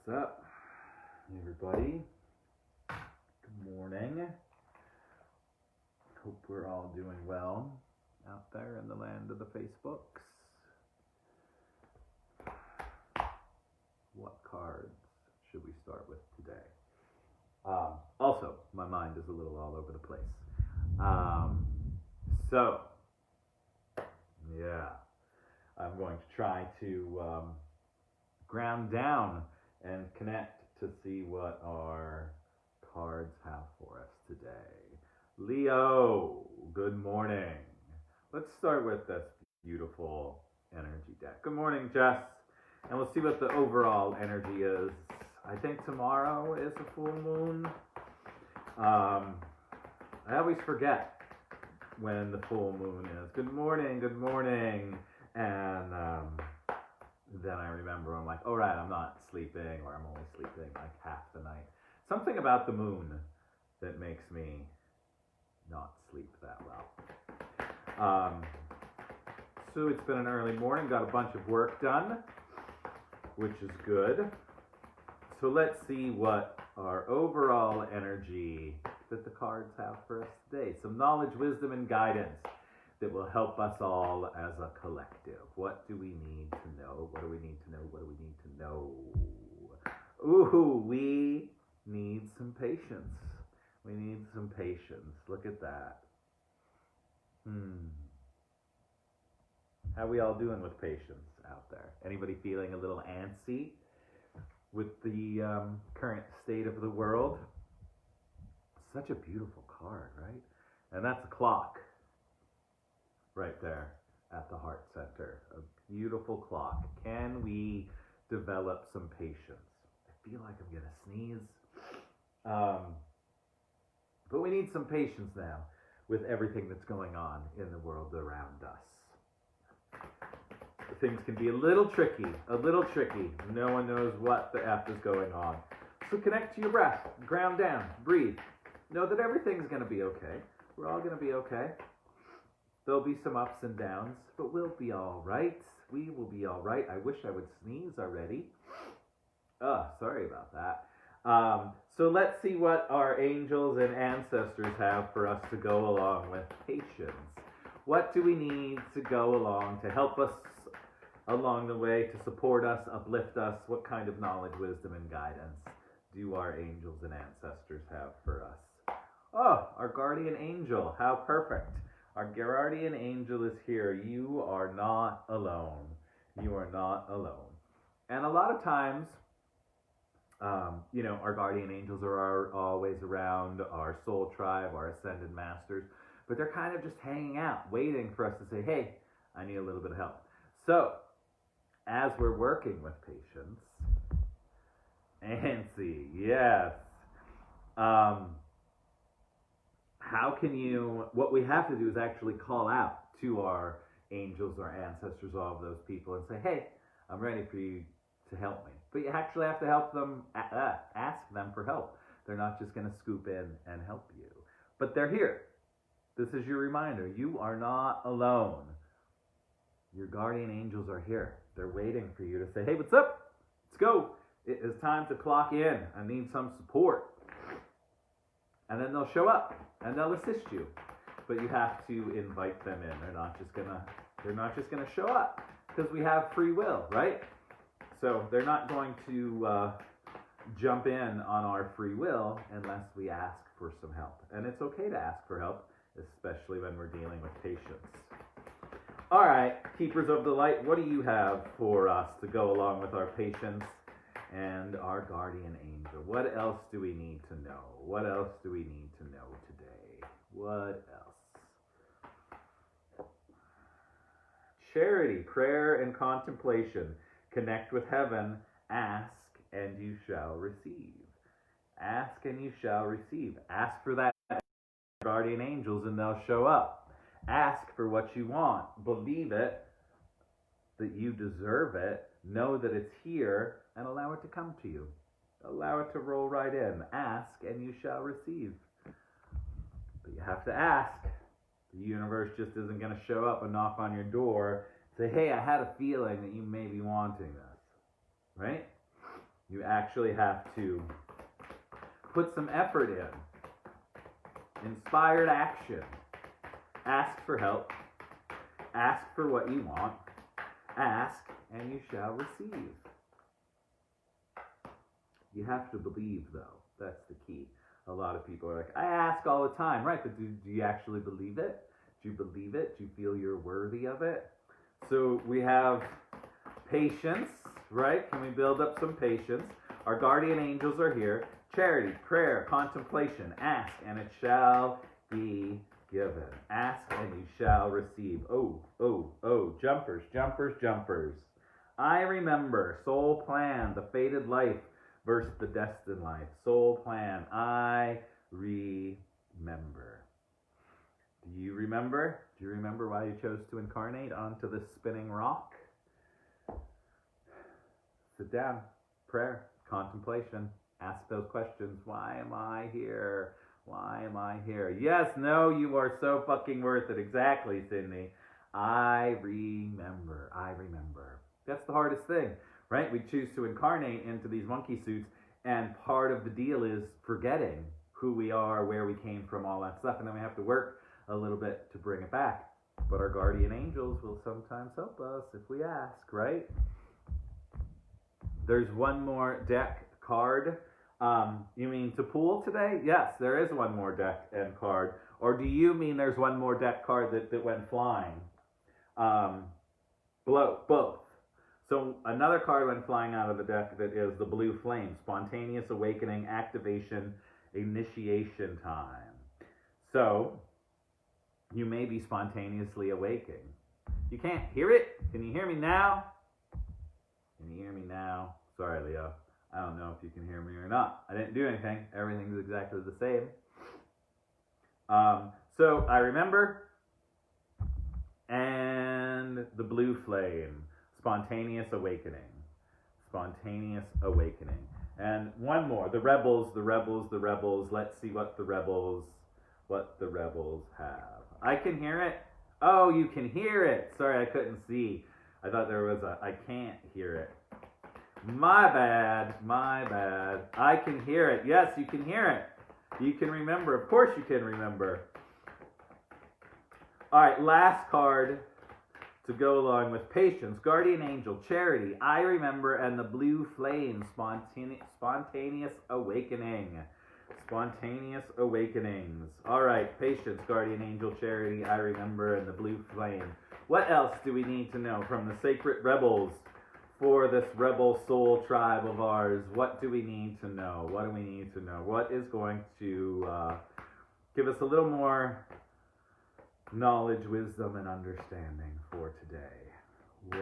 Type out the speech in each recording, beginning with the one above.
What's up, everybody? Good morning. Hope we're all doing well out there in the land of the Facebooks. What cards should we start with today? Also, my mind is a little all over the place. I'm going to try to ground down and connect to see what our cards have for us today. Leo, good morning. Let's start with this beautiful energy deck. Good morning, Jess. And we'll see what the overall energy is. I think tomorrow is a full moon. I always forget when the full moon is. Good morning, good morning. And then I remember, I'm like, oh right, I'm not sleeping, or I'm only sleeping like half the night. Something about the moon that makes me not sleep that well. So it's been an early morning, got a bunch of work done, which is good. So let's see what our overall energy that the cards have for us today. Some knowledge, wisdom, and guidance that will help us all as a collective. What do we need to know? What do we need to know? What do we need to know? Ooh, we need some patience. We need some patience. Look at that. How we all doing with patience out there? Anybody feeling a little antsy with the current state of the world? Such a beautiful card, right? And that's a clock right there at the heart center. A beautiful clock. Can we develop some patience? I feel like I'm going to sneeze. But we need some patience now with everything that's going on in the world around us. Things can be a little tricky. No one knows what the F is going on. So connect to your breath. Ground down. Breathe. Know that everything's going to be okay. We're all going to be okay. There'll be some ups and downs, but we'll be all right. We will be all right. I wish I would sneeze already. Sorry about that. So let's see what our angels and ancestors have for us to go along with patience. What do we need to go along to help us along the way, to support us, uplift us? What kind of knowledge, wisdom, and guidance do our angels and ancestors have for us? Oh, our guardian angel. How perfect. Our guardian angel is here. You are not alone. You are not alone. And a lot of times, our guardian angels are always around, our soul tribe, our ascended masters, but they're kind of just hanging out, waiting for us to say, hey, I need a little bit of help. So, as we're working with patience, Nancy, yes, what we have to do is actually call out to our angels, our ancestors, all of those people, and say, hey, I'm ready for you to help me. But you actually have to help them, ask them for help. They're not just going to scoop in and help you. But they're here. This is your reminder. You are not alone. Your guardian angels are here. They're waiting for you to say, hey, what's up? Let's go. It is time to clock in. I need some support. And then they'll show up and they'll assist you. But you have to invite them in. They're not just gonna show up, because we have free will, right? So they're not going to jump in on our free will unless we ask for some help. And it's okay to ask for help, especially when we're dealing with patience. All right, keepers of the light, what do you have for us to go along with our patience and our guardian angel? What else do we need to know? What else do we need to know today? What else? Charity, prayer, and contemplation. Connect with heaven. Ask and you shall receive. Ask and you shall receive. Ask for that guardian angels and they'll show up. Ask for what you want. Believe it, that you deserve it. Know that it's here and allow it to come to you. Allow it to roll right in. Ask and you shall receive. But you have to ask. The universe just isn't going to show up and knock on your door and say, hey, I had a feeling that you may be wanting this. Right? You actually have to put some effort in. Inspired action. Ask for help. Ask for what you want. Ask and you shall receive. You have to believe, though. That's the key. A lot of people are like, I ask all the time. Right, but do you actually believe it? Do you believe it? Do you feel you're worthy of it? So we have patience, right? Can we build up some patience? Our guardian angels are here. Charity, prayer, contemplation. Ask and it shall be given. Ask and you shall receive. Oh, oh, oh. Jumpers, jumpers, jumpers. I remember. Soul plan. The fated life versus the destined life. Soul plan. I remember. Do you remember? Do you remember why you chose to incarnate onto this spinning rock? Sit down. Prayer. Contemplation. Ask those questions. Why am I here? Why am I here? Yes, no, you are so fucking worth it. Exactly, Sydney. I remember. I remember. That's the hardest thing, right? We choose to incarnate into these monkey suits, and part of the deal is forgetting who we are, where we came from, all that stuff, and then we have to work a little bit to bring it back. But our guardian angels will sometimes help us if we ask, right? There's one more deck card. You mean to pull today? Yes, there is one more deck and card. Or do you mean there's one more deck card that went flying? Both. So another card went flying out of the deck that is the blue flame. Spontaneous awakening, activation, initiation time. So you may be spontaneously awaking. You can't hear it? Can you hear me now? Can you hear me now? Sorry, Leo. I don't know if you can hear me or not. I didn't do anything. Everything's exactly the same. So I remember. And the blue flame. Spontaneous awakening. Spontaneous awakening. And one more. The rebels, the rebels, the rebels. Let's see what the rebels have. I can hear it. Oh, you can hear it. Sorry, I couldn't see. I thought there was I can't hear it. My bad. I can hear it. Yes, you can hear it. You can remember. Of course you can remember. All right, last card to go along with patience, guardian angel, charity, I remember, and the blue flame, spontaneous awakening. Spontaneous awakenings. All right, patience, guardian angel, charity, I remember, and the blue flame. What else do we need to know from the sacred rebels for this rebel soul tribe of ours? What do we need to know? What do we need to know? What is going to give us a little more knowledge, wisdom, and understanding for today?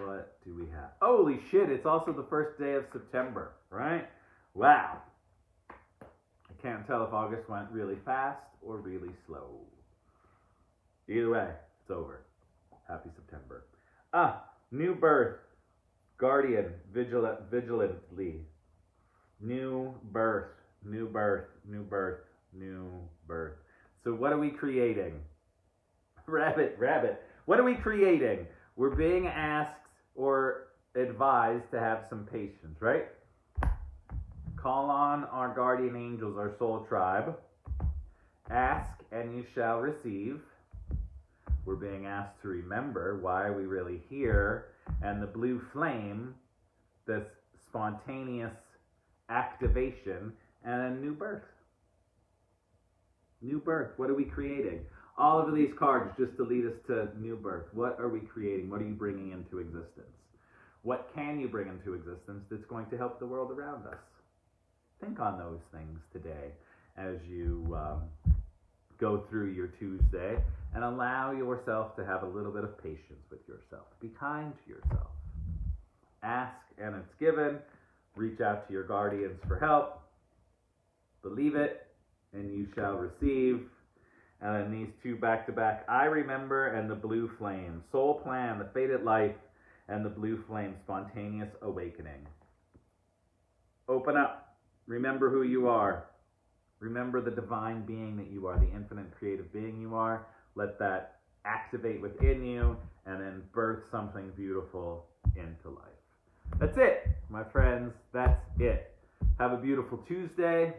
What do we have? Holy shit, it's also the first day of September, right? Wow. I can't tell if August went really fast or really slow. Either way, it's over. Happy September. New birth. Guardian, vigilantly. New birth. So what are we creating? Rabbit. What are we creating? We're being asked or advised to have some patience, right? Call on our guardian angels, our soul tribe. Ask and you shall receive. We're being asked to remember why are we really here. And the blue flame, this spontaneous activation, and a new birth. New birth. What are we creating? All of these cards just to lead us to new birth. What are we creating? What are you bringing into existence? What can you bring into existence that's going to help the world around us? Think on those things today as you go through your Tuesday, and allow yourself to have a little bit of patience with yourself. Be kind to yourself. Ask and it's given. Reach out to your guardians for help. Believe it and you shall receive. And then these two back to back, I remember and the blue flame. Soul plan, the fated life, and the blue flame, spontaneous awakening. Open up. Remember who you are. Remember the divine being that you are, the infinite creative being you are. Let that activate within you and then birth something beautiful into life. That's it, my friends. That's it. Have a beautiful Tuesday.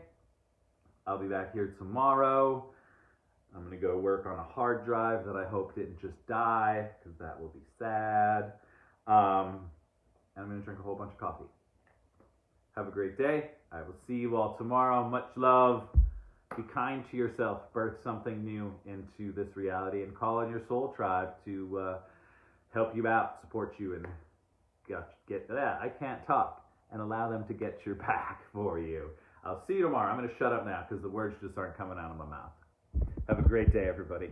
I'll be back here tomorrow. I'm going to go work on a hard drive that I hope didn't just die, because that will be sad. And I'm going to drink a whole bunch of coffee. Have a great day. I will see you all tomorrow. Much love. Be kind to yourself. Birth something new into this reality, and call on your soul tribe to help you out, support you, and get that. I can't talk, and allow them to get your back for you. I'll see you tomorrow. I'm going to shut up now because the words just aren't coming out of my mouth. Have a great day, everybody.